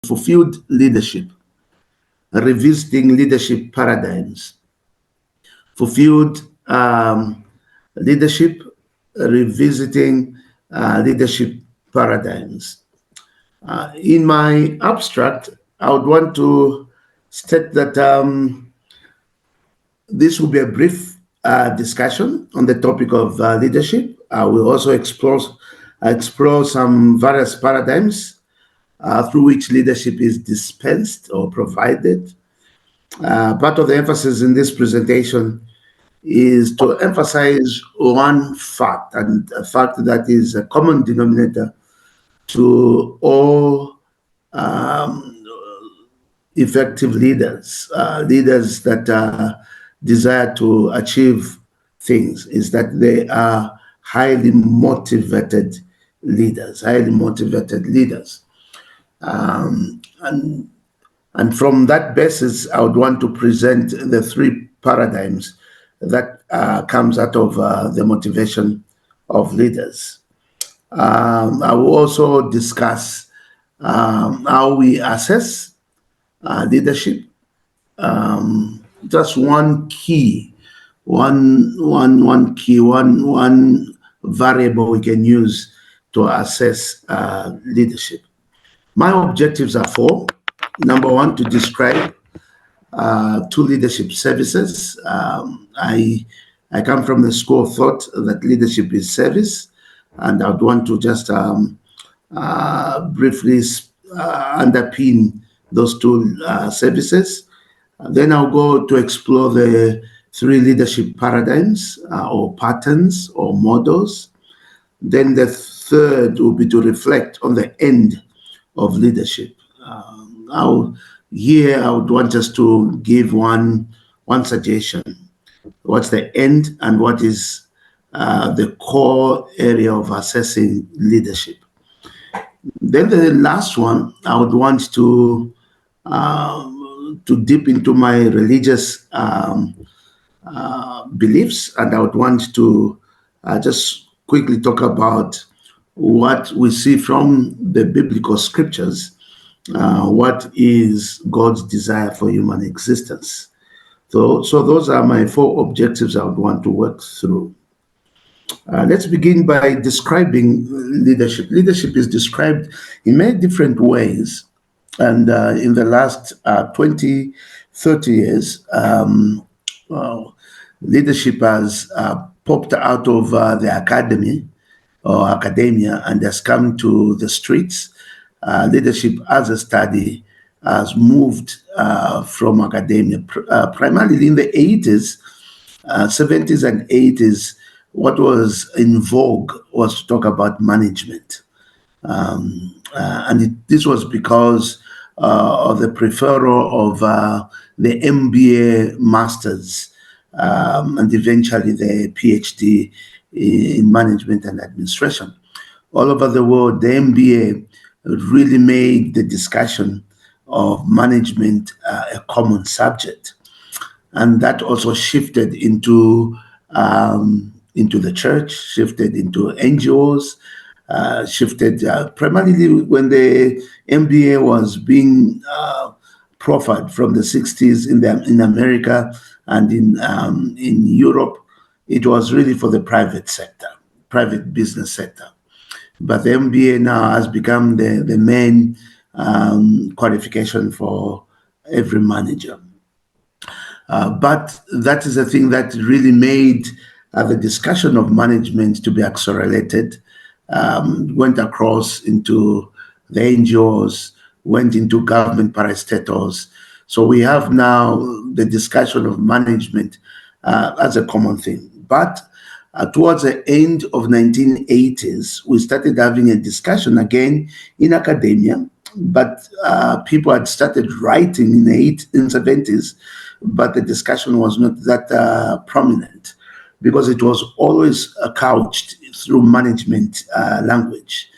fulfilled leadership, revisiting leadership paradigms. Fulfilled leadership, revisiting leadership paradigms. In my abstract, I would want to state that this will be a brief discussion on the topic of leadership. We'll also explore some various paradigms through which leadership is dispensed or provided. Part of the emphasis in this presentation is to emphasize one fact, and a fact that is a common denominator to all effective leaders, leaders that desire to achieve things, is that they are highly motivated leaders, And from that basis, I would want to present the three paradigms that comes out of the motivation of leaders. I will also discuss how we assess leadership. Just one variable we can use to assess leadership. My objectives are four. Number one, to describe two leadership services. I come from the school of thought that leadership is service, and I would want to just briefly underpin those two services. Then I'll go to explore the three leadership paradigms or patterns or models. Then the third will be to reflect on the end of leadership. Here I would want us to give one suggestion. What's the end and what is the core area of assessing leadership? Then the last one, I would want to dip into my religious beliefs, and I would want to just quickly talk about what we see from the biblical scriptures. What is God's desire for human existence? So those are my four objectives I would want to work through. Let's begin by describing leadership. Leadership is described in many different ways. And in the last 20, 30 years, leadership has popped out of the academy or academia and has come to the streets. Leadership as a study has moved from academia, primarily in the 80s, 70s and 80s. What was in vogue was to talk about management. This was because of the preferral of the MBA masters and eventually the PhD in management and administration. All over the world, the MBA really made the discussion of management a common subject. And that also shifted into the church, shifted into NGOs, shifted primarily when the MBA was being proffered from the 60s in America and in Europe. It was really for the private sector, private business sector. But the MBA now has become the main qualification for every manager. But that is the thing that really made the discussion of management to be accelerated, went across into the NGOs, went into government parastatals. So we have now the discussion of management as a common thing. But towards the end of 1980s, we started having a discussion again in academia, but people had started writing in the 70s, but the discussion was not that prominent because it was always couched through management language.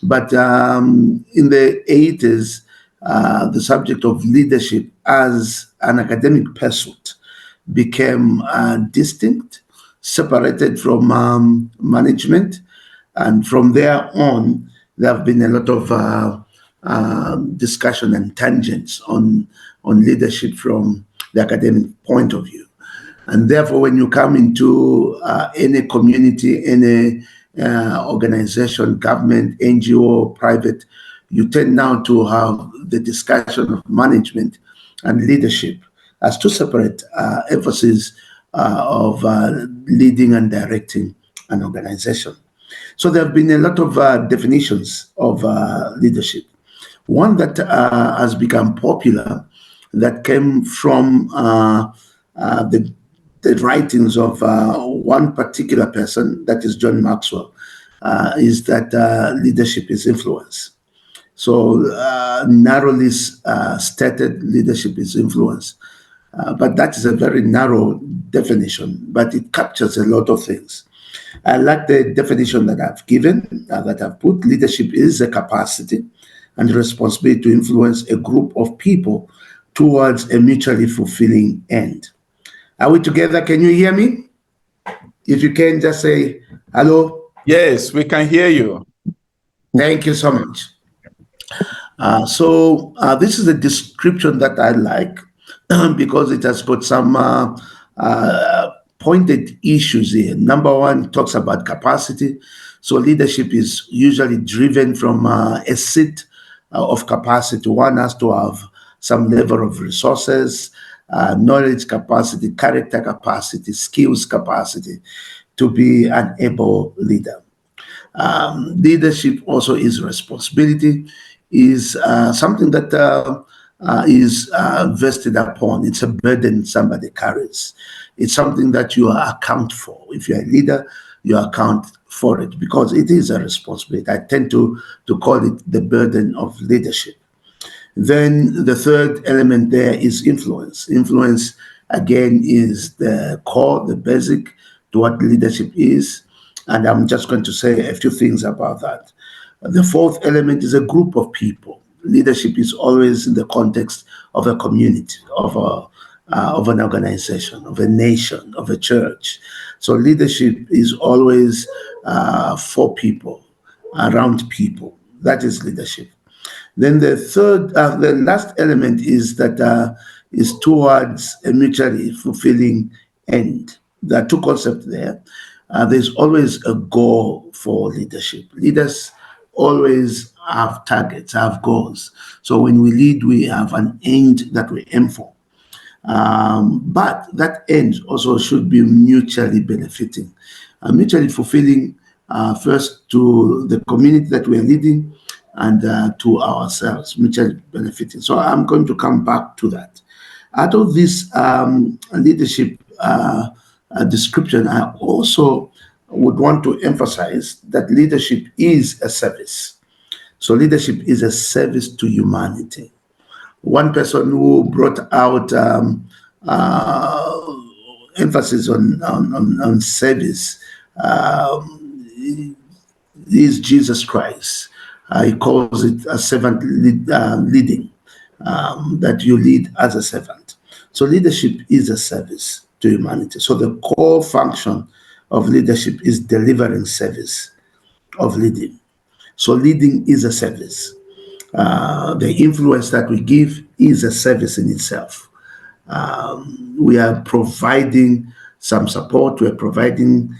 But in the 80s, the subject of leadership as an academic pursuit became distinct, separated from management. And from there on, there have been a lot of discussion and tangents on leadership from the academic point of view. And therefore, when you come into any community, any organization, government, NGO, private, you tend now to have the discussion of management and leadership as two separate emphases of leading and directing an organization. So there have been a lot of definitions of leadership. One that has become popular, that came from the writings of one particular person, that is John Maxwell, is that leadership is influence. So narrowly stated, leadership is influence. But that is a very narrow definition, but it captures a lot of things. I like the definition that I've given, that I've put. Leadership is a capacity and responsibility to influence a group of people towards a mutually fulfilling end. Are we together? Can you hear me? If you can, just say hello. Yes, we can hear you. Thank you so much. So this is a description that I like because it has got some pointed issues here. Number one, talks about capacity. So leadership is usually driven from a seat of capacity. One has to have some level of resources, knowledge capacity, character capacity, skills capacity to be an able leader. Leadership also is responsibility, is something that is vested upon. It's a burden somebody carries. It's something that you account for. If you're a leader, you account for it because it is a responsibility. I tend to call it the burden of leadership. Then the third element there is influence. Influence, again, is the core, the basic to what leadership is. And I'm just going to say a few things about that. The fourth element is a group of people. Leadership is always in the context of a community, of an organization, of a nation, of a church. So leadership is always for people, around people. That is leadership. Then the last element is that is towards a mutually fulfilling end. There are two concepts there. There's always a goal for leadership. Leaders always have targets, have goals. So when we lead, we have an end that we aim for. But that end also should be mutually benefiting, mutually fulfilling, first to the community that we're leading and to ourselves, mutually benefiting. So I'm going to come back to that. Out of this leadership description, I also would want to emphasize that leadership is a service. So leadership is a service to humanity. One person who brought out emphasis on service is Jesus Christ. He calls it a servant leading, that you lead as a servant. So leadership is a service to humanity. So the core function of leadership is delivering service of leading. So leading is a service. The influence that we give is a service in itself. We are providing some support, we're providing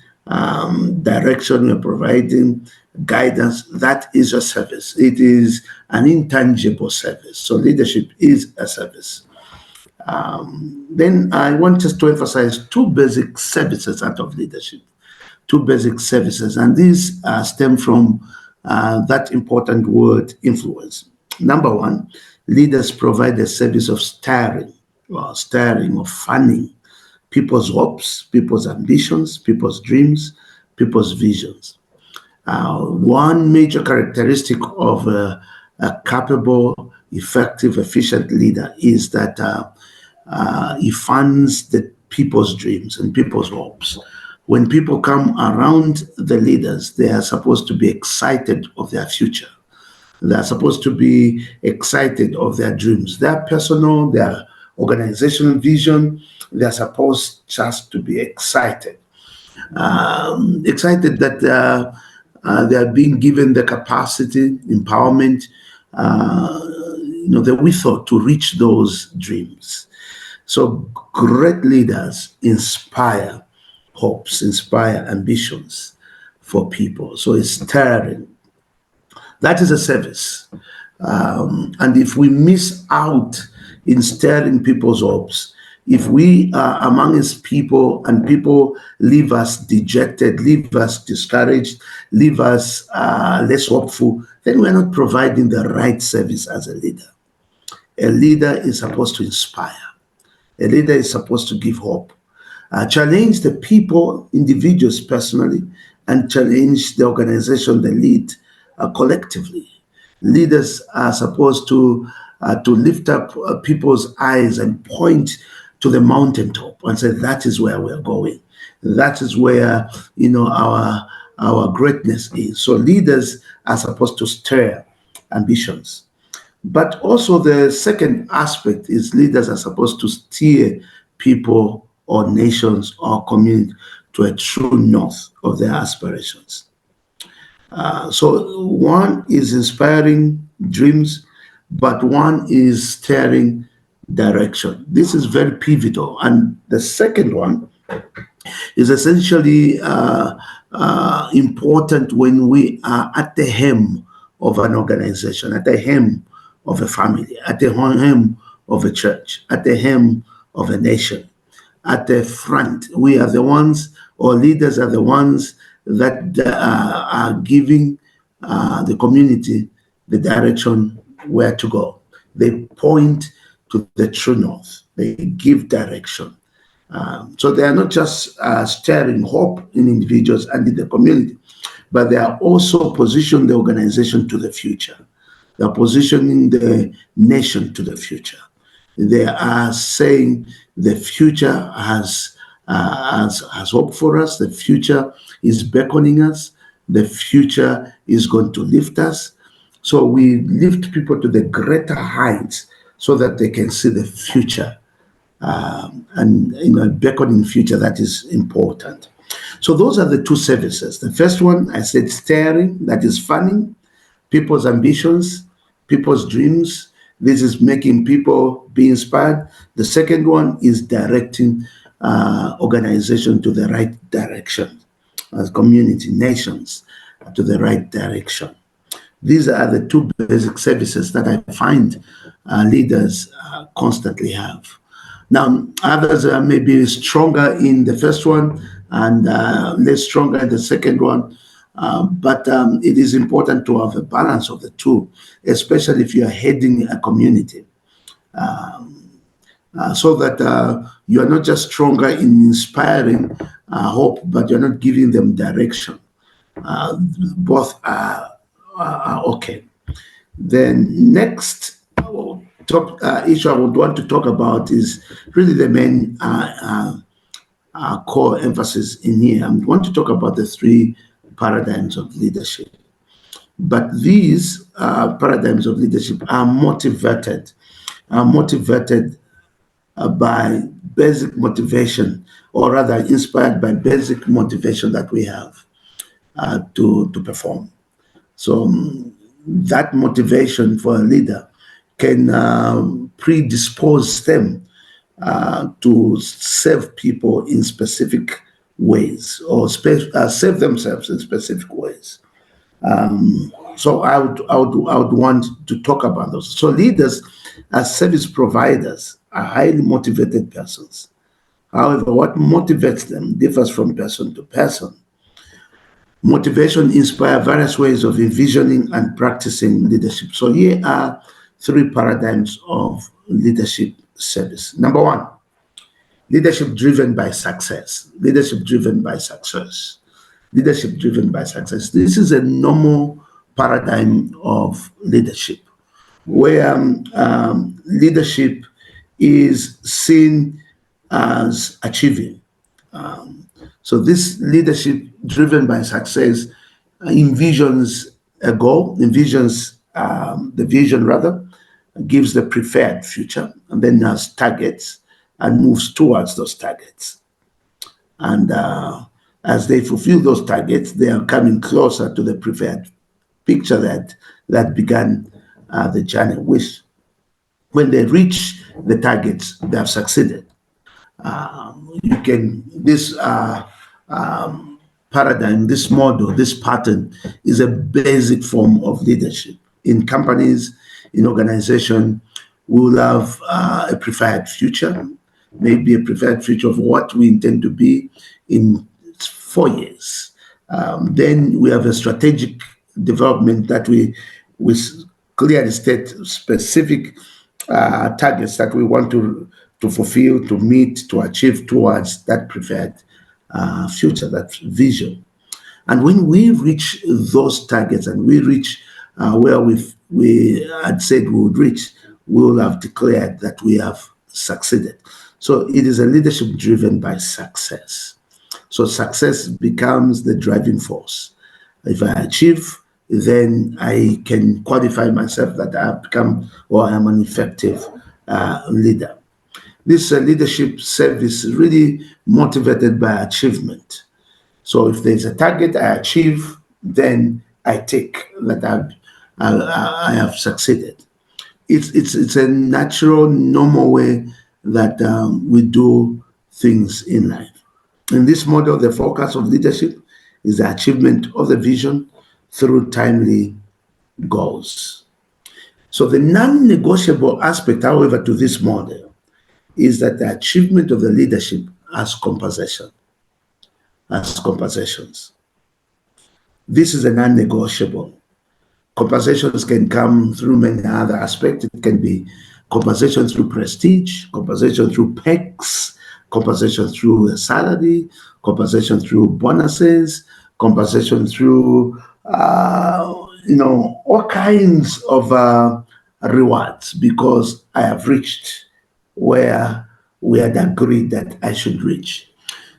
direction, we're providing guidance. That is a service. It is an intangible service. So leadership is a service. Then I want us to emphasize two basic services out of leadership. Two basic services, and these stem from that important word, influence. Number one, leaders provide a service of steering or fanning people's hopes, people's ambitions, people's dreams, people's visions. One major characteristic of a capable, effective, efficient leader is that he funds the people's dreams and people's hopes. When people come around the leaders, they are supposed to be excited of their future. They are supposed to be excited of their dreams, their personal, their organizational vision. They are supposed just to be excited. Excited that they are being given the capacity, empowerment the withought to reach those dreams. So great leaders inspire hopes, inspire ambitions for people. So it's stirring. That is a service. And if we miss out in stirring people's hopes, if we are amongst people and people leave us dejected, leave us discouraged, leave us less hopeful, then we're not providing the right service as a leader. A leader is supposed to inspire. A leader is supposed to give hope, challenge the people, individuals personally, and challenge the organization they lead collectively. Leaders are supposed to lift up people's eyes and point to the mountaintop and say, that is where we're going. That is where our greatness is. So leaders are supposed to stir ambitions. But also the second aspect is leaders are supposed to steer people or nations or community to a true north of their aspirations. So one is inspiring dreams, but one is steering direction. This is very pivotal. And the second one is essentially important when we are at the helm of an organization, at the helm of a family, at the helm of a church, at the helm of a nation. At the front, we are the ones, or leaders are the ones that are giving the community the direction where to go. They point to the true north. They give direction. So they are not just stirring hope in individuals and in the community, but they are also positioning the organization to the future. They are positioning the nation to the future. They are saying the future has hope for us. The future is beckoning us. The future is going to lift us. So we lift people to the greater heights so that they can see the future. And a beckoning future that is important. So those are the two services. The first one, I said, stirring, that is fanning people's ambitions, people's dreams. This is making people be inspired. The second one is directing organization to the right direction, as community, nations to the right direction. These are the two basic services that I find leaders constantly have. Now, others are maybe stronger in the first one and less stronger in the second one. But it is important to have a balance of the two, especially if you are heading a community, so that you are not just stronger in inspiring hope, but you're not giving them direction. Both are okay. The next top issue I would want to talk about is really the main core emphasis in here. I want to talk about the three paradigms of leadership. But these paradigms of leadership are motivated by basic motivation, or rather inspired by basic motivation that we have to perform. So that motivation for a leader can predispose them to serve people in specific ways, or save themselves in specific ways. So I would want to talk about those. So leaders as service providers are highly motivated persons. However, what motivates them differs from person to person. Motivation inspires various ways of envisioning and practicing leadership. So here are three paradigms of leadership service. Number one, leadership driven by success. Leadership driven by success. Leadership driven by success. This is a normal paradigm of leadership where leadership is seen as achieving. So this leadership driven by success envisions a goal, envisions the vision rather, gives the preferred future, and then has targets and moves towards those targets. And as they fulfill those targets, they are coming closer to the preferred picture that began the journey with. When they reach the targets, they have succeeded. This paradigm, this model, this pattern is a basic form of leadership. In companies, in organization, we will have a preferred future, maybe a preferred future of what we intend to be in 4 years. Then we have a strategic development that we clearly state specific targets that we want to fulfill, to meet, to achieve towards that preferred future, that vision. And when we reach those targets and we reach where we had said we would reach, we will have declared that we have succeeded. So it is a leadership driven by success. So success becomes the driving force. If I achieve, then I can qualify myself that I have become or I am an effective leader. This leadership service is really motivated by achievement. So if there's a target I achieve, then I take that I have succeeded. It's a natural, normal way that we do things in life. In this model, the focus of leadership is the achievement of the vision through timely goals. So the non-negotiable aspect, however, to this model is that the achievement of the leadership as compensations. This is a non-negotiable. Compensations can come through many other aspects. It can be compensation through prestige, compensation through perks, compensation through a salary, compensation through bonuses, compensation through all kinds of rewards because I have reached where we had agreed that I should reach.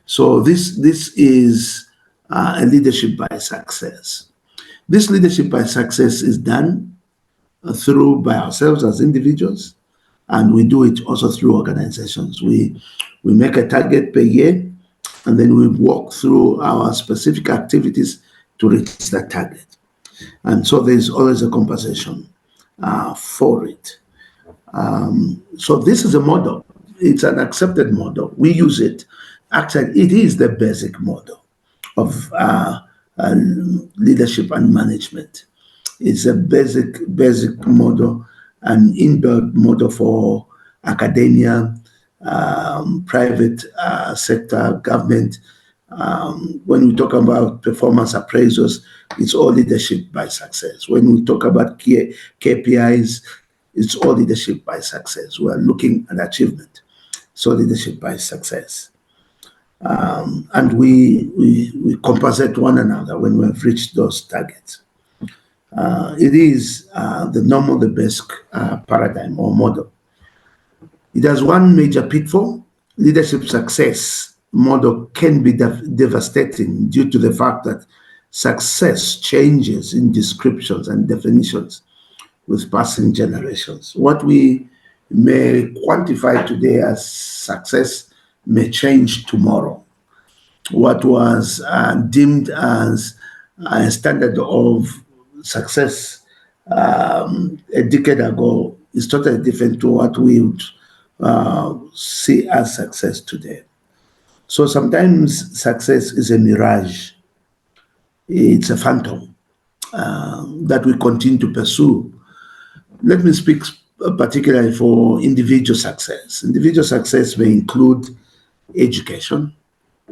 So this is a leadership by success. This leadership by success is done through by ourselves as individuals, and we do it also through organizations. We make a target per year, and then we walk through our specific activities to reach that target. And so there's always a compensation for it. So this is a model. It's an accepted model. We use it. Actually, it is the basic model of leadership and management. It's a basic model, an inbuilt model for academia, private sector, government. When we talk about performance appraisals, it's all leadership by success. When we talk about KPIs, it's all leadership by success. We are looking at achievement, so leadership by success. And we compensate one another when we have reached those targets. It is the normal, the best paradigm or model. It has one major pitfall. Leadership success model can be devastating due to the fact that success changes in descriptions and definitions with passing generations. What we may quantify today as success may change tomorrow. What was deemed as a standard of success a decade ago is totally different to what we would see as success today. So sometimes success is a mirage. It's a phantom that we continue to pursue. Let me speak particularly for individual success. Individual success may include education,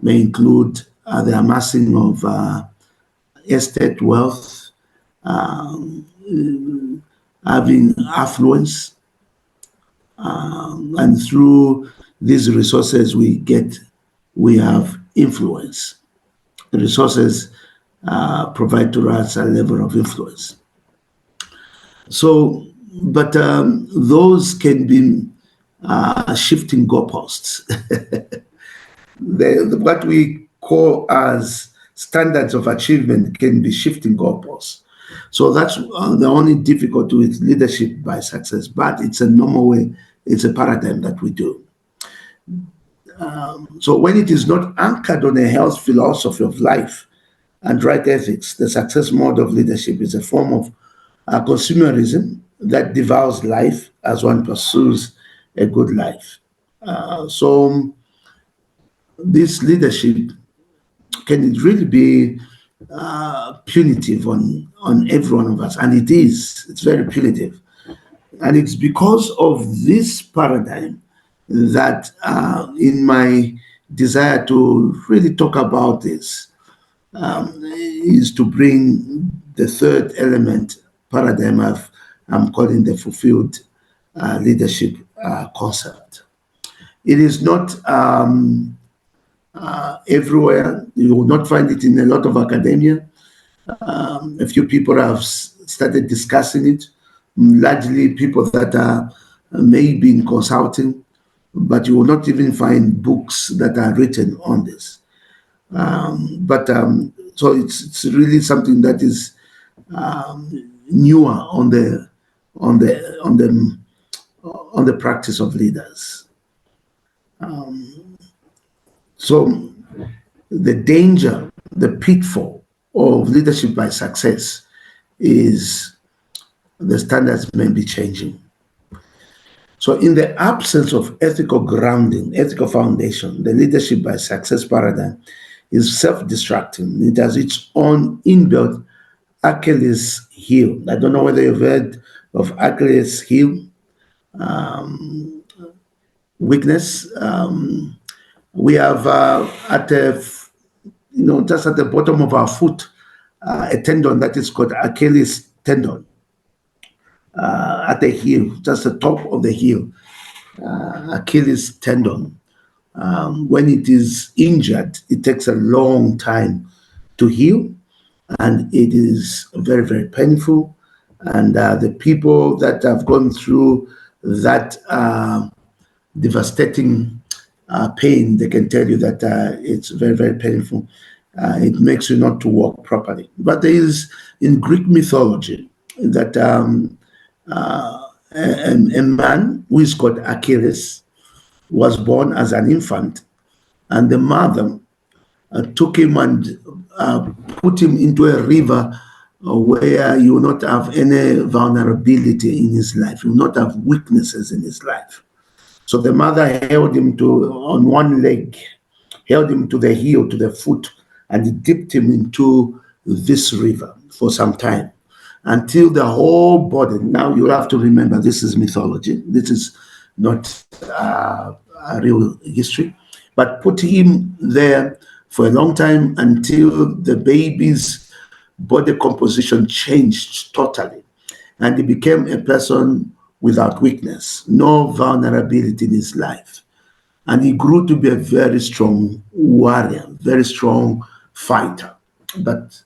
may include the amassing of estate wealth, having affluence, and through these resources we have influence. The resources provide to us a level of influence. So, but those can be shifting goalposts. What we call as standards of achievement can be shifting goalposts. So that's the only difficulty with leadership by success, but it's a normal way, it's a paradigm that we do. So when it is not anchored on a health philosophy of life and right ethics, the success mode of leadership is a form of consumerism that devours life as one pursues a good life. So this leadership can it really be punitive on every one of us? And it is. It's very punitive. And it's because of this paradigm that in my desire to really talk about this is to bring the third element paradigm I'm calling the fulfilled leadership concept. It is not everywhere. You will not find it in a lot of academia. A few people have started discussing it, largely people that are maybe in consulting, but you will not even find books that are written on this. But so it's really something that is newer on the practice of leaders. So the danger, the pitfall of leadership by success is the standards may be changing. So, in the absence of ethical grounding, ethical foundation, the leadership by success paradigm is self destructing. It has its own inbuilt Achilles heel. I don't know whether you've heard of Achilles heel weakness. We have at the just at the bottom of our foot a tendon that is called Achilles tendon at the heel, just the top of the heel, Achilles tendon. When it is injured, it takes a long time to heal, and it is very, very painful. And the people that have gone through that devastating pain, they can tell you that it's very, very painful. It makes you not to walk properly. But there is in Greek mythology that a man who is called Achilles was born as an infant, and the mother took him and put him into a river where you will not have any vulnerability in his life, you will not have weaknesses in his life. So the mother held him on one leg, held him to the heel, to the foot, and dipped him into this river for some time until the whole body. Now you have to remember this is mythology. This is not a real history, but put him there for a long time until the baby's body composition changed totally, and he became a person without weakness, no vulnerability in his life. And he grew to be a very strong warrior, very strong fighter. But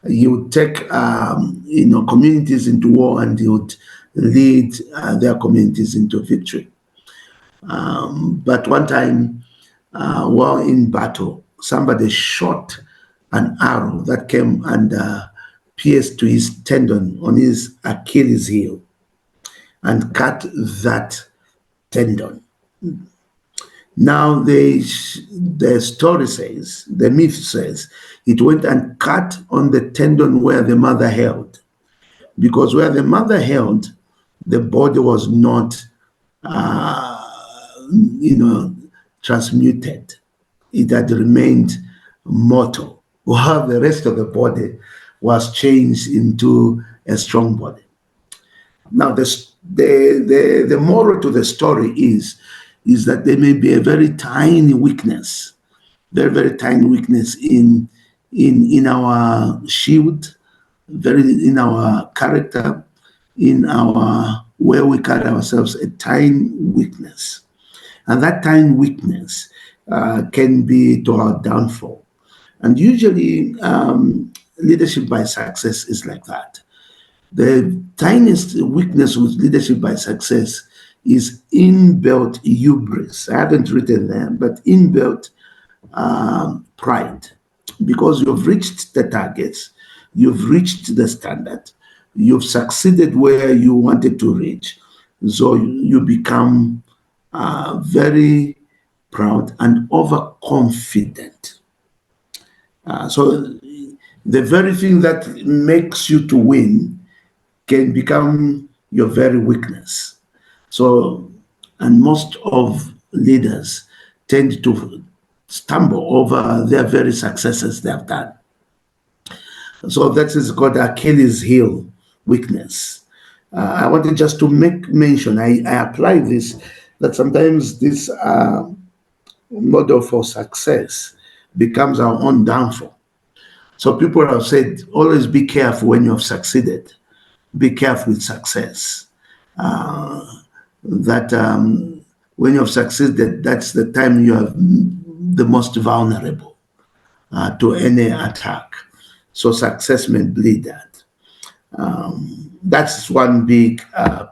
he would take, communities into war, and he would lead their communities into victory. But one time, while in battle, somebody shot an arrow that came and pierced to his tendon on his Achilles heel and cut that tendon. Now the story says, the myth says, it went and cut on the tendon where the mother held, because where the mother held, the body was not, transmuted. It had remained mortal, while the rest of the body was changed into a strong body. Now, the moral to the story is that there may be a very tiny weakness, very, very tiny weakness in our shield, in our character, in our where we carry ourselves, a tiny weakness. And that tiny weakness can be to our downfall. And usually, leadership by success is like that. The tiniest weakness with leadership by success is inbuilt hubris. I haven't written them, but inbuilt pride. Because you've reached the targets, you've reached the standard, you've succeeded where you wanted to reach. So you become very proud and overconfident. So the very thing that makes you to win can become your very weakness. So, and most of leaders tend to stumble over their very successes they have done. So that is called Achilles heel weakness. I wanted just to make mention, I apply this, that sometimes this model for success becomes our own downfall. So people have said, always be careful when you have succeeded. Be careful with success. That when you have succeeded, that's the time you are the most vulnerable to any attack. So success may bleed that. That's one big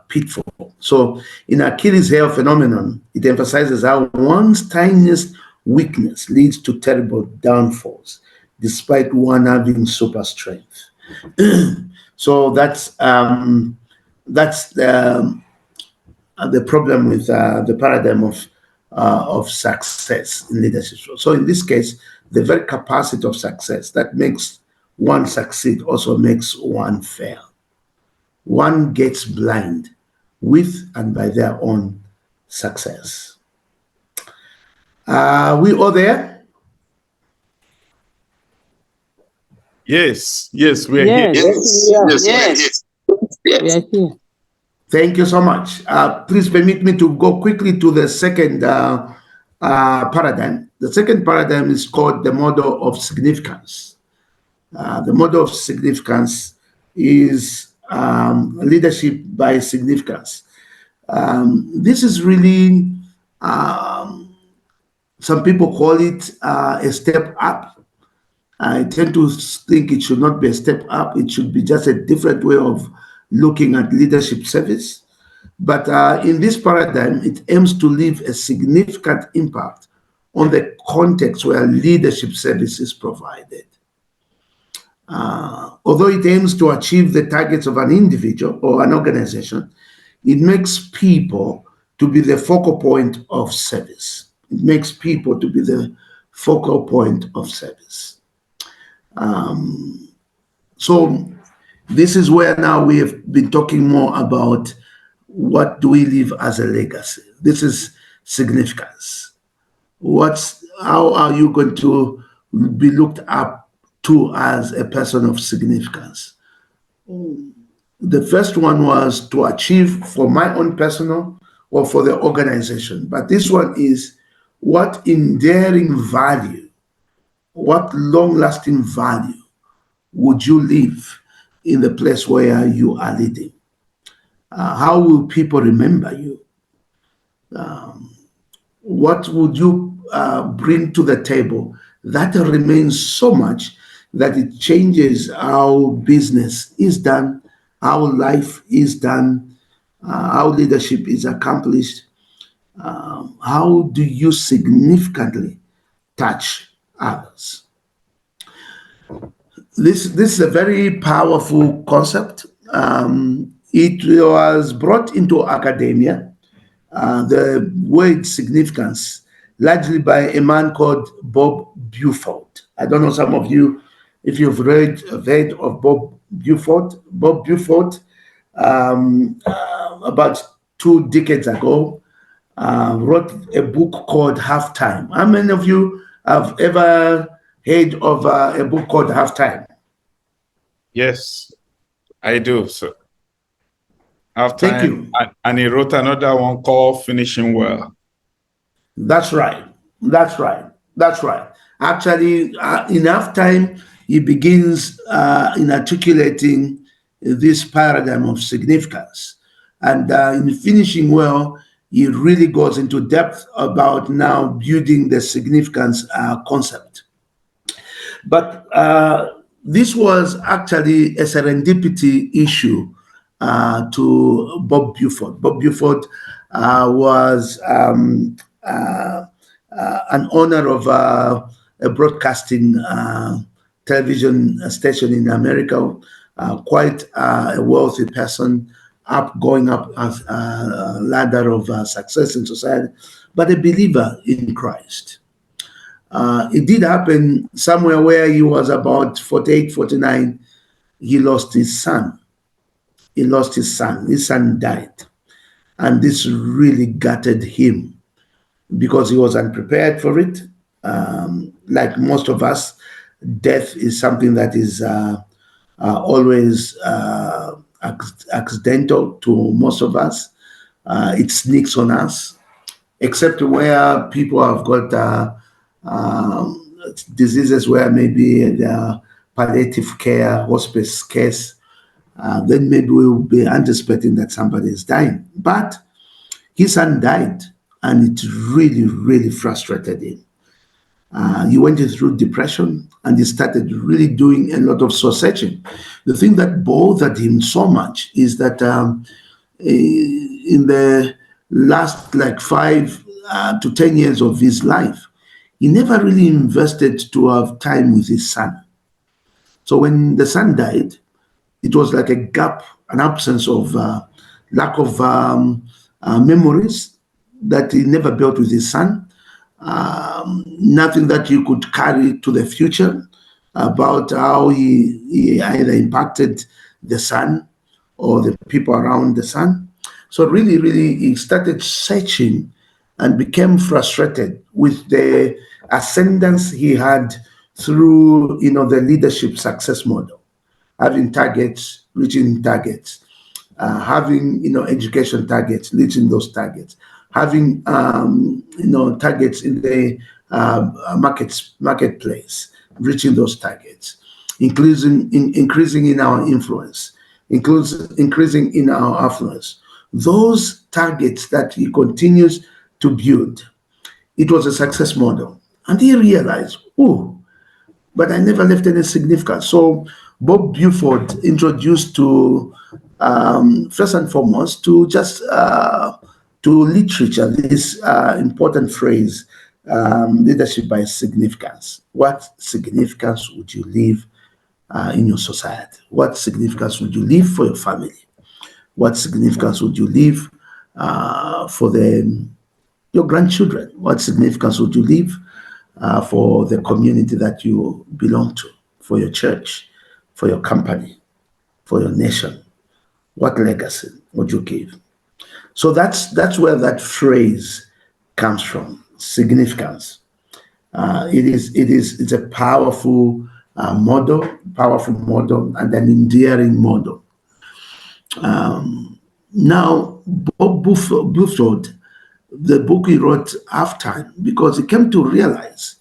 pitfall. So in Achilles heel phenomenon, it emphasizes how one's tiniest weakness leads to terrible downfalls, despite one having super strength. So that's the problem with the paradigm of success in leadership. So in this case, the very capacity of success that makes one succeed also makes one fail. One gets blind with and by their own success. Are we all there? Yes, yes, we're Yes. here. Yes. We are here. Thank you so much. Please permit me to go quickly to the second paradigm. The second paradigm is called the model of significance. The model of significance is leadership by significance. This is really, some people call it a step up. I tend to think it should not be a step up. It should be just a different way of looking at leadership service. But in this paradigm, it aims to leave a significant impact on the context where leadership service is provided. Although it aims to achieve the targets of an individual or an organization, it makes people to be the focal point of service. It makes people to be the focal point of service. So this is where now we have been talking more about what do we leave as a legacy. This is significance. How are you going to be looked up to as a person of significance? The first one was to achieve for my own personal or for the organization. But this one is what enduring value, what long-lasting value would you leave in the place where you are leading? How will people remember you? What would you bring to the table that remains so much that it changes how business is done, how life is done, how leadership is accomplished? How do you significantly touch others? This is a very powerful concept. It was brought into academia, the word significance, largely by a man called Bob Buford. I don't know some of you, if you've heard of Bob Buford. Bob Buford, about 2 decades ago, wrote a book called Halftime. How many of you have ever heard of a book called Halftime? Yes, I do, sir. Thank you. And he wrote another one called Finishing Well. That's right. That's right. That's right. Actually, in Halftime, he begins in articulating this paradigm of significance. And in Finishing Well, he really goes into depth about now building the significance concept. But this was actually a serendipity issue to Bob Buford. Bob Buford was an owner of a broadcasting television station in America, quite a wealthy person, going up as a ladder of success in society, but a believer in Christ. It did happen somewhere where he was about 48, 49. He lost his son. he lost his son. His son died. And this really gutted him because he was unprepared for it. Like most of us, death is something that is always accidental to most of us. It sneaks on us, except where people have got diseases where maybe the palliative care, hospice case, then maybe we will be anticipating that somebody is dying. But his son died, and it really, really frustrated him. He went through depression, and he started really doing a lot of soul searching. The thing that bothered him so much is that in the last like 5 to 10 years of his life, he never really invested to have time with his son. So when the son died, it was like a gap, an absence of lack of memories that he never built with his son. Nothing that you could carry to the future about how he either impacted the son or the people around the son. So really, really, he started searching and became frustrated with the ascendance he had through, the leadership success model, having targets, reaching targets, having, education targets, reaching those targets, having, targets in the marketplace, reaching those targets, increasing in our influence, increasing in our affluence. Those targets that he continues to build, it was a success model. And he realized, oh, but I never left any significance. So Bob Buford introduced to, first and foremost, to just to literature this important phrase, leadership by significance. What significance would you leave in your society? What significance would you leave for your family? What significance would you leave for your grandchildren? What significance would you leave for the community that you belong to, for your church, for your company, for your nation? What legacy would you give? So that's where that phrase comes from, significance. It's a powerful model, and an endearing model. Now, Bob Buford, the book he wrote Halftime, because he came to realize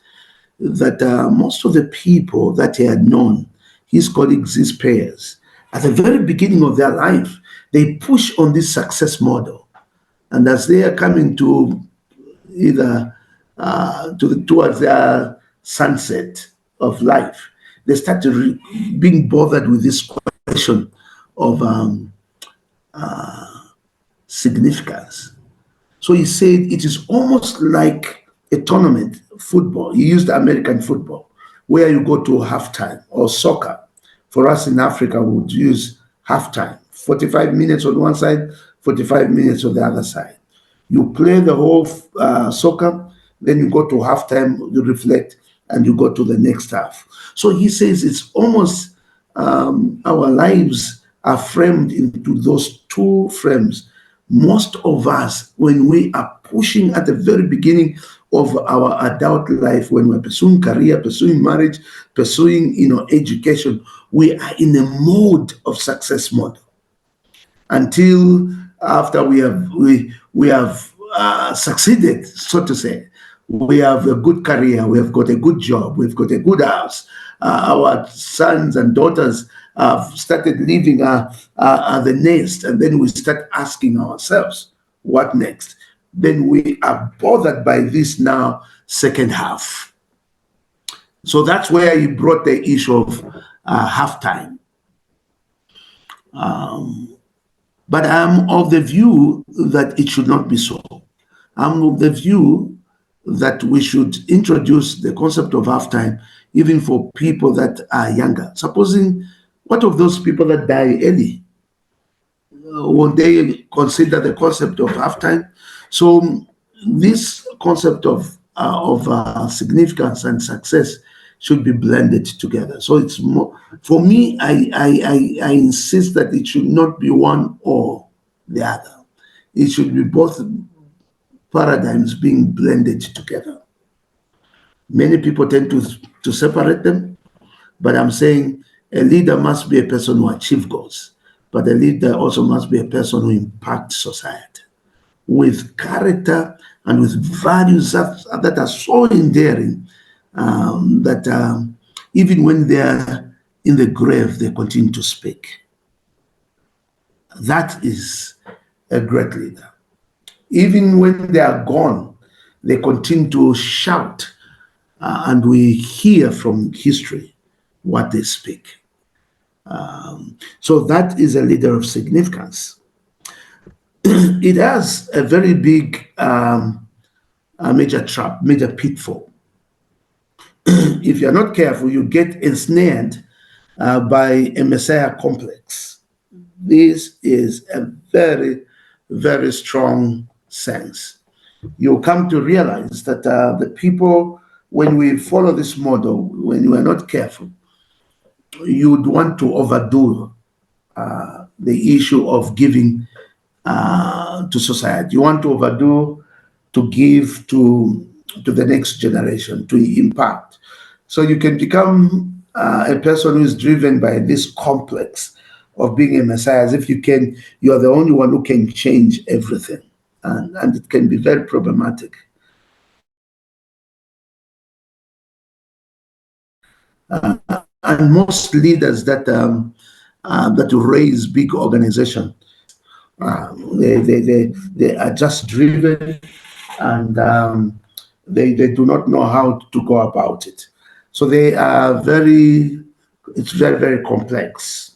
that most of the people that he had known, his colleagues, his peers, at the very beginning of their life, they push on this success model. And as they are coming to either towards their sunset of life, they start to being bothered with this question of significance. So he said it is almost like a tournament, football. He used American football, where you go to halftime, or soccer. For us in Africa, we would use halftime, 45 minutes on one side, 45 minutes on the other side. You play the whole soccer, then you go to halftime, you reflect, and you go to the next half. So he says it's almost our lives are framed into those two frames. Most of us, when we are pushing at the very beginning of our adult life, when we're pursuing career, pursuing marriage, pursuing education, we are in a mode of success mode until after we have succeeded, so to say. We have a good career, we have got a good job, we've got a good house. Our sons and daughters have started leaving the nest, and then we start asking ourselves, what next? Then we are bothered by this now second half. So that's where he brought the issue of halftime. But I'm of the view that it should not be so. I'm of the view that we should introduce the concept of halftime even for people that are younger. Supposing, what of those people that die early? Won't they consider the concept of halftime? So this concept of significance and success should be blended together. So it's more, for me, I insist that it should not be one or the other. It should be both paradigms being blended together. Many people tend to separate them, but I'm saying a leader must be a person who achieves goals, but a leader also must be a person who impacts society with character and with values that are so endearing, that even when they are in the grave, they continue to speak. That is a great leader. Even when they are gone, they continue to shout, and we hear from history what they speak. So that is a leader of significance. It has a very big a major trap, major pitfall. If you're not careful, you get ensnared by a messiah complex. This is a very, very strong sense. You'll come to realize that the people, when we follow this model, when you are not careful, you'd want to overdo the issue of giving to society. You want to overdo to give to the next generation, to impact. So you can become a person who is driven by this complex of being a messiah, as if you are the only one who can change everything. And it can be very problematic. And most leaders that raise big organization, they are just driven, and they do not know how to go about it. So they are it's very, very complex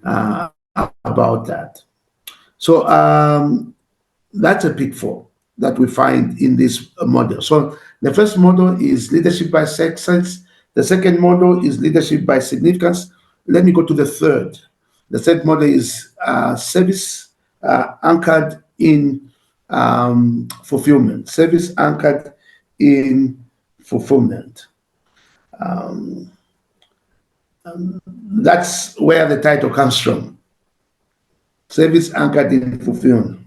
about that. So that's a pitfall that we find in this model. So the first model is leadership by success. The second model is leadership by significance. Let me go to the third. The third model is service anchored in fulfillment. Service anchored in fulfillment. That's where the title comes from. Service anchored in fulfillment.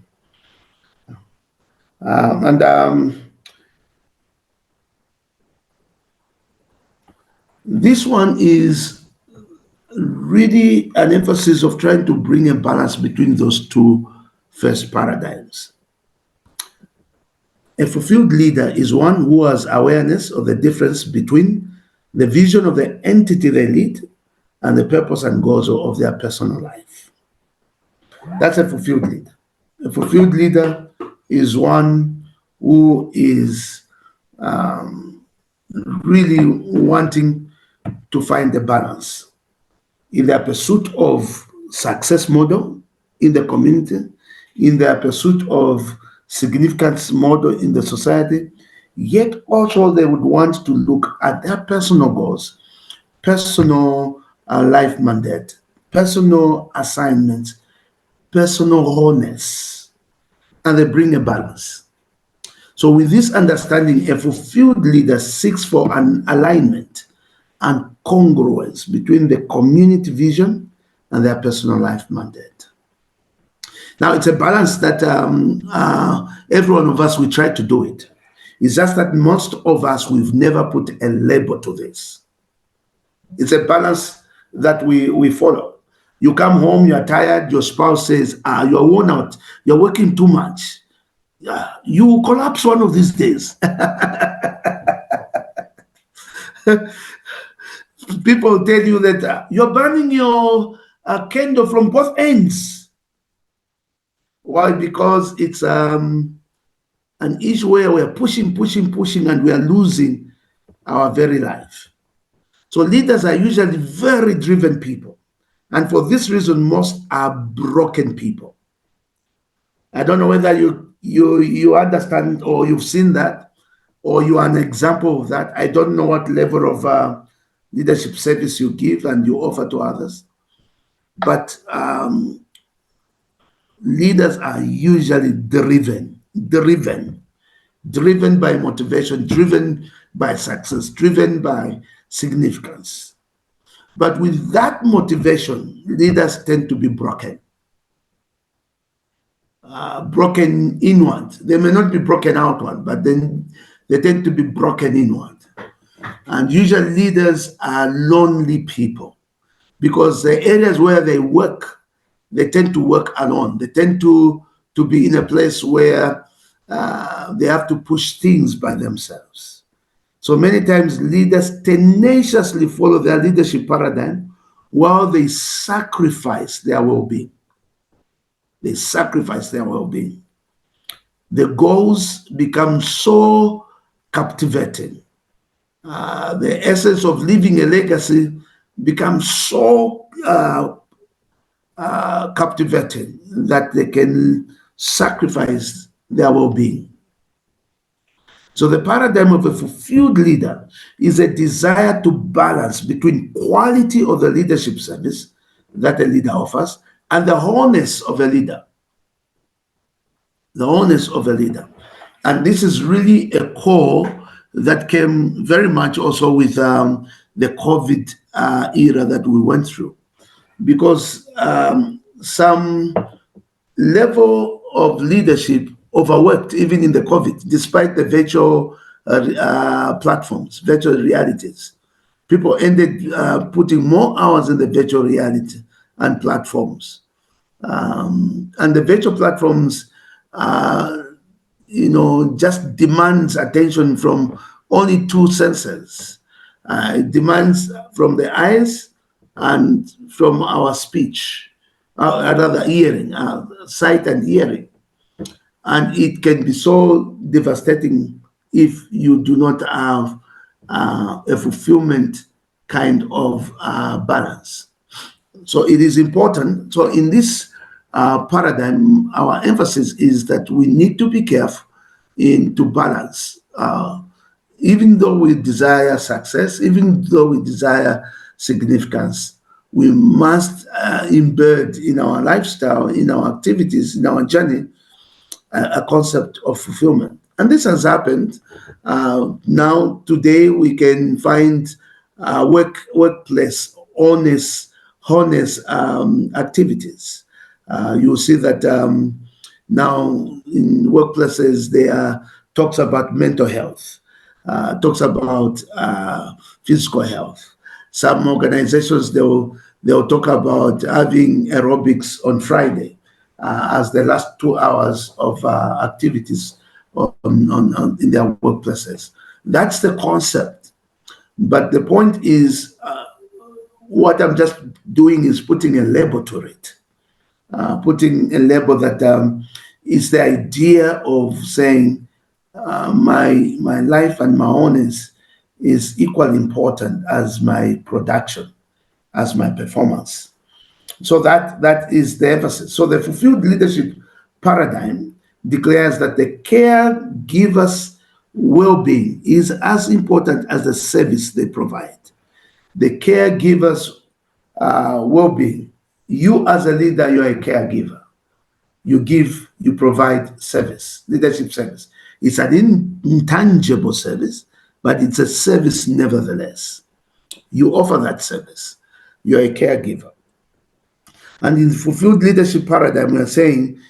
This one is really an emphasis of trying to bring a balance between those two first paradigms. A fulfilled leader is one who has awareness of the difference between the vision of the entity they lead and the purpose and goals of their personal life. That's a fulfilled leader. A fulfilled leader is one who is really wanting to find the balance in their pursuit of success model in the community, in their pursuit of significance model in the society, yet also they would want to look at their personal goals, personal life mandate, personal assignments, personal wholeness, and they bring a balance. So with this understanding, a fulfilled leader seeks for an alignment and congruence between the community vision and their personal life mandate. Now, it's a balance that every one of us, we try to do it. It's just that most of us, we've never put a label to this. It's a balance that we follow. You come home, you're tired, your spouse says, you're worn out, you're working too much. You will collapse one of these days. People tell you that you're burning your candle from both ends. Why? Because it's an issue where we're pushing, and we are losing our very life. So leaders are usually very driven people. And for this reason, most are broken people. I don't know whether you understand or you've seen that, or you are an example of that. I don't know what level of leadership service you give and you offer to others. But leaders are usually driven by motivation, driven by success, driven by significance. But with that motivation, leaders tend to be broken. Broken inward. They may not be broken outward, but then they tend to be broken inward. And usually leaders are lonely people because the areas where they work, they tend to work alone. They tend to be in a place where they have to push things by themselves. So many times leaders tenaciously follow their leadership paradigm while they sacrifice their well-being. They sacrifice their well-being. The goals become so captivating. The essence of leaving a legacy becomes so captivating that they can sacrifice their well-being. So the paradigm of a fulfilled leader is a desire to balance between quality of the leadership service that a leader offers and the wholeness of a leader. The wholeness of a leader. And this is really a core that came very much also with the COVID era that we went through. Because some level of leadership overworked even in the COVID, despite the virtual platforms, virtual realities. People ended putting more hours in the virtual reality and platforms. And the virtual platforms, just demands attention from only two senses. It demands from the eyes and from our speech, rather hearing, sight and hearing. And it can be so devastating if you do not have a fulfillment kind of balance. So it is important. So in this paradigm, our emphasis is that we need to be careful to balance. Even though we desire success, even though we desire significance, we must embed in our lifestyle, in our activities, in our journey, a concept of fulfillment. And this has happened. Now, today, we can find workplace honest activities. You'll see that now in workplaces, there talks about mental health, talks about physical health. Some organizations, they'll talk about having aerobics on Friday as the last 2 hours of activities in their workplaces. That's the concept. But the point is, what I'm just doing is putting a label to it. Putting a label that is the idea of saying my life and my honest is equally important as my production, as my performance. So that is the emphasis. So the fulfilled leadership paradigm declares that the caregiver's well-being is as important as the service they provide. The caregiver's well-being. You as a leader, you're a caregiver. You give, you provide service, leadership service. It's an intangible service, but it's a service nevertheless. You offer that service. You're a caregiver. And in the fulfilled leadership paradigm, we're saying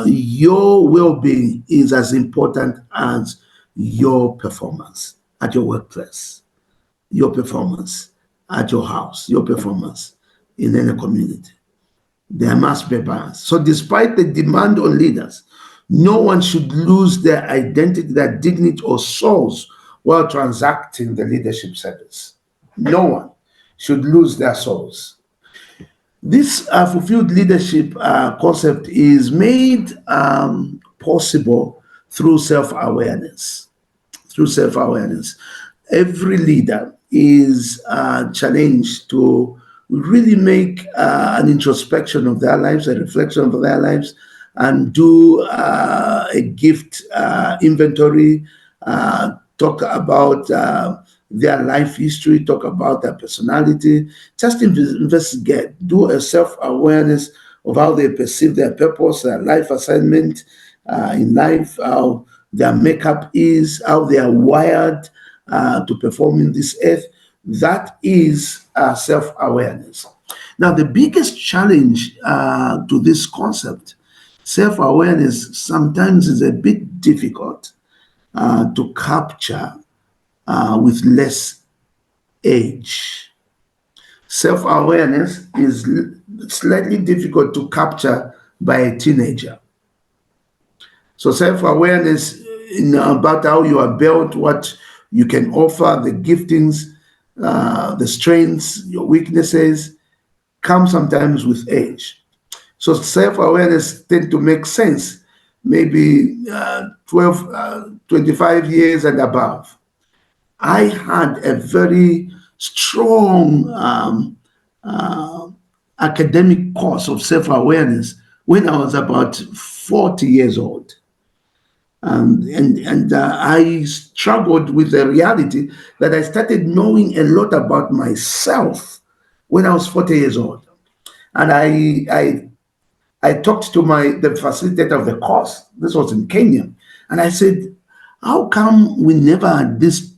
your well-being is as important as your performance at your workplace, your performance at your house, your performance in any community. There must be a balance. So despite the demand on leaders, no one should lose their identity, their dignity or souls while transacting the leadership service. No one should lose their souls. This fulfilled leadership concept is made possible through self-awareness. Through self-awareness. Every leader is challenged to really make an introspection of their lives, a reflection of their lives, and do a gift inventory, talk about their life history, talk about their personality, just investigate, do a self-awareness of how they perceive their purpose, their life assignment in life, how their makeup is, how they are wired to perform in this earth. That is self-awareness. Now, the biggest challenge to this concept, self-awareness, sometimes is a bit difficult to capture with less age. Self-awareness is slightly difficult to capture by a teenager. So self-awareness about how you are built, what you can offer, the giftings, the strengths, your weaknesses, come sometimes with age. So self-awareness tend to make sense maybe 12, 25 years and above. I had a very strong academic course of self-awareness when I was about 40 years old. I struggled with the reality that I started knowing a lot about myself when I was 40 years old. And I talked to the facilitator of the course. This was in Kenya. And I said, how come we never had this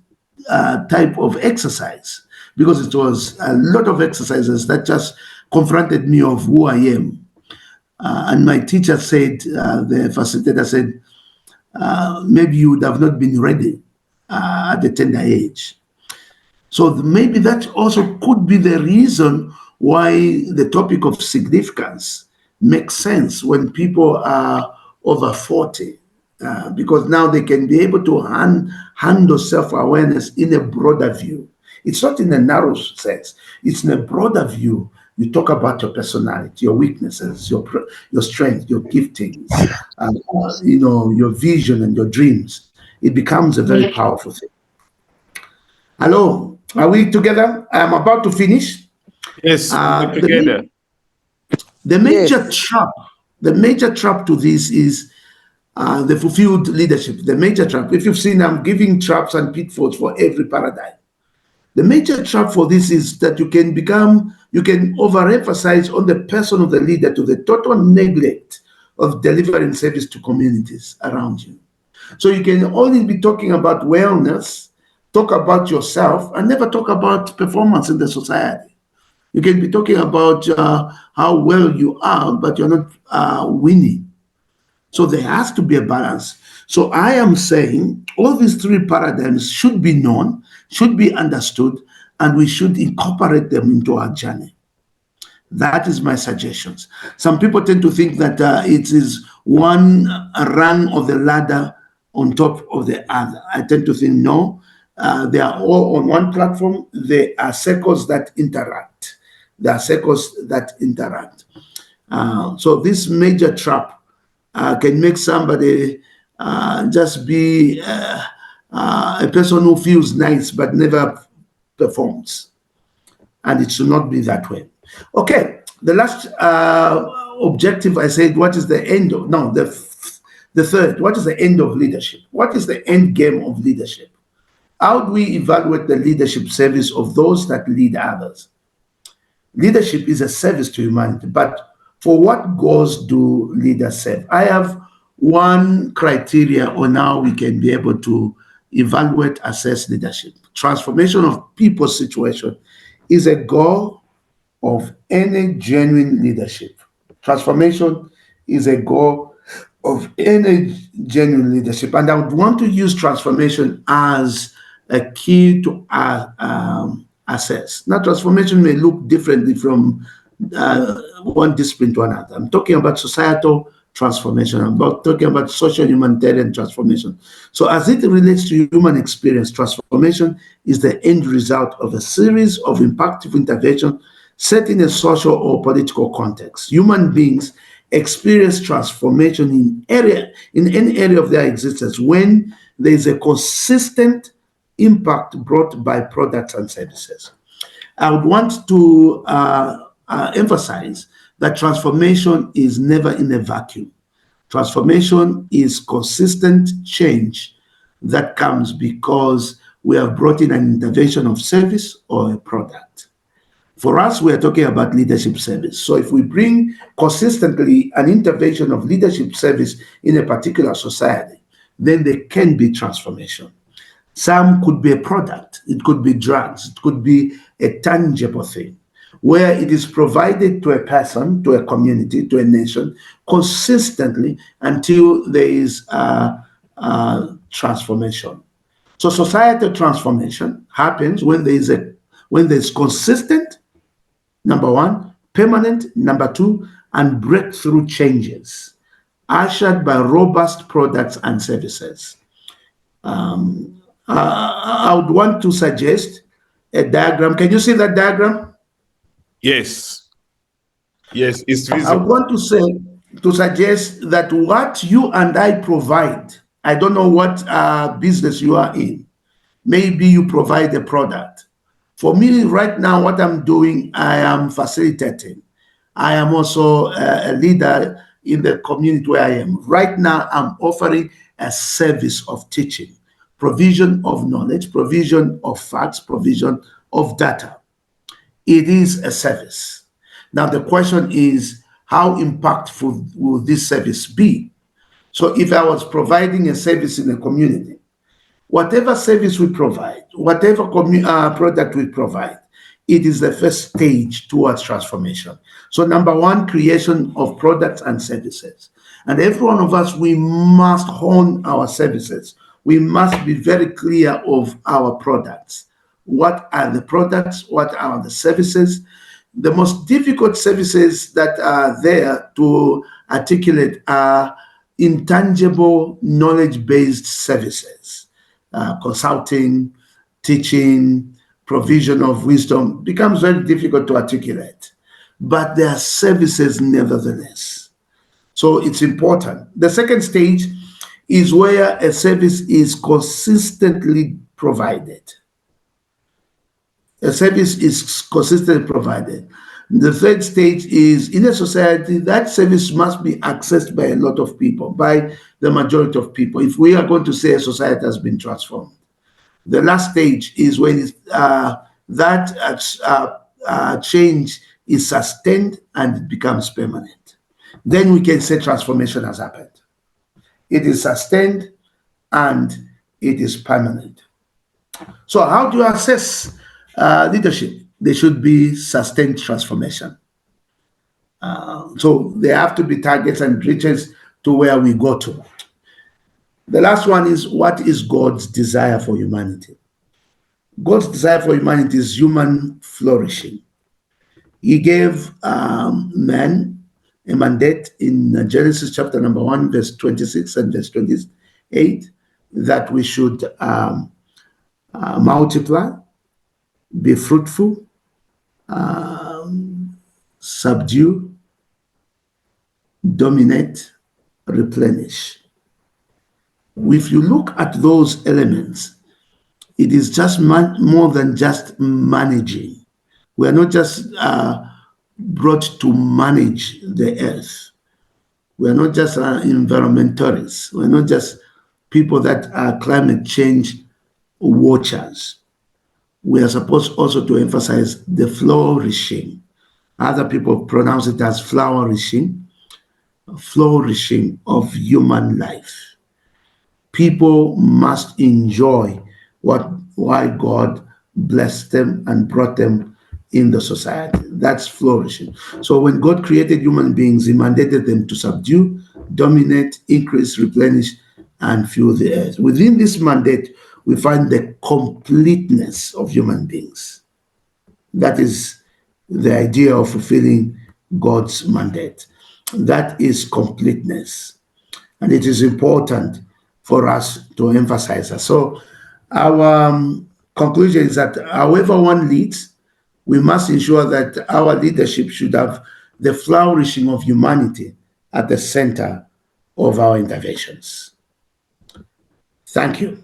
type of exercise? Because it was a lot of exercises that just confronted me of who I am. And my teacher said, the facilitator said, maybe you would have not been ready at a tender age. So maybe that also could be the reason why the topic of significance makes sense when people are over 40, because now they can be able to handle self-awareness in a broader view. It's not in a narrow sense, it's in a broader view. You talk about your personality, your weaknesses, your strength, your giftings, your vision and your dreams. It becomes a very powerful thing. Hello, are we together? I'm about to finish. Yes, we're together. The major trap to this is the fulfilled leadership. The major trap, if you've seen, I'm giving traps and pitfalls for every paradigm. The major trap for this is that you can overemphasize on the person of the leader to the total neglect of delivering service to communities around you. So you can only be talking about wellness, talk about yourself, and never talk about performance in the society. You can be talking about how well you are, but you're not winning. So there has to be a balance. So I am saying all these three paradigms should be known, should be understood, and we should incorporate them into our journey. That is my suggestions. Some people tend to think that it is one rung of the ladder on top of the other. I tend to think no, they are all on one platform. They are circles that interact. There are circles that interact. So this major trap can make somebody just be a person who feels nice but never performs. And it should not be that way. Okay, the last objective, I said, what is the end of, no, the third, what is the end of leadership? What is the end game of leadership? How do we evaluate the leadership service of those that lead others? Leadership is a service to humanity, but for what goals do leaders serve? I have one criteria on how we can be able to evaluate, assess leadership. Transformation of people's situation is a goal of any genuine leadership. Transformation is a goal of any genuine leadership. And I would want to use transformation as a key to assess. Now, transformation may look differently from one discipline to another. I'm talking about societal transformation. I'm talking about social humanitarian transformation. So as it relates to human experience, transformation is the end result of a series of impactful interventions set in a social or political context. Human beings experience transformation in any area of their existence when there is a consistent impact brought by products and services. I would want to emphasize that transformation is never in a vacuum. Transformation is consistent change that comes because we have brought in an intervention of service or a product. For us, we are talking about leadership service. So if we bring consistently an intervention of leadership service in a particular society, then there can be transformation. Some could be a product, it could be drugs, it could be a tangible thing, where it is provided to a person, to a community, to a nation, consistently until there is transformation. So societal transformation happens when there's consistent, number one, permanent, number two, and breakthrough changes, ushered by robust products and services. I would want to suggest a diagram. Can you see that diagram? Yes. Yes, it's I visible. would want to suggest that what you and I provide, I don't know what business you are in. Maybe you provide a product. For me, right now, what I'm doing, I am facilitating. I am also a leader in the community where I am. Right now, I'm offering a service of teaching, provision of knowledge, provision of facts, provision of data. It is a service. Now, the question is, how impactful will this service be? So if I was providing a service in a community, whatever service we provide, whatever product we provide, it is the first stage towards transformation. So number one, creation of products and services. And every one of us, we must hone our services. We must be very clear of our products. What are the products? What are the services? The most difficult services that are there to articulate are intangible knowledge-based services. Consulting, teaching, provision of wisdom becomes very difficult to articulate, but there are services nevertheless. So it's important. The second stage is where a service is consistently provided. A service is consistently provided. The third stage is, in a society, that service must be accessed by a lot of people, by the majority of people, if we are going to say a society has been transformed. The last stage is when that change is sustained and it becomes permanent. Then we can say transformation has happened. It is sustained and it is permanent. So how do you assess leadership? There should be sustained transformation. So there have to be targets and reaches to where we go to. The last one is, what is God's desire for humanity? God's desire for humanity is human flourishing. He gave man a mandate in Genesis chapter number 1, verse 26 and verse 28, that we should multiply, be fruitful, subdue, dominate, replenish. If you look at those elements, it is just more than just managing. We are not just brought to manage the earth. We are not just environmentalists. We are not just people that are climate change watchers. We are supposed also to emphasize the flourishing. Other people pronounce it as flourishing of human life. People must enjoy why God blessed them and brought them in the society. That's flourishing. So when God created human beings, he mandated them to subdue, dominate, increase, replenish, and fill the earth. Within this mandate, we find the completeness of human beings. That is the idea of fulfilling God's mandate. That is completeness. And it is important for us to emphasize that. So our conclusion is that however one leads, we must ensure that our leadership should have the flourishing of humanity at the center of our interventions. Thank you.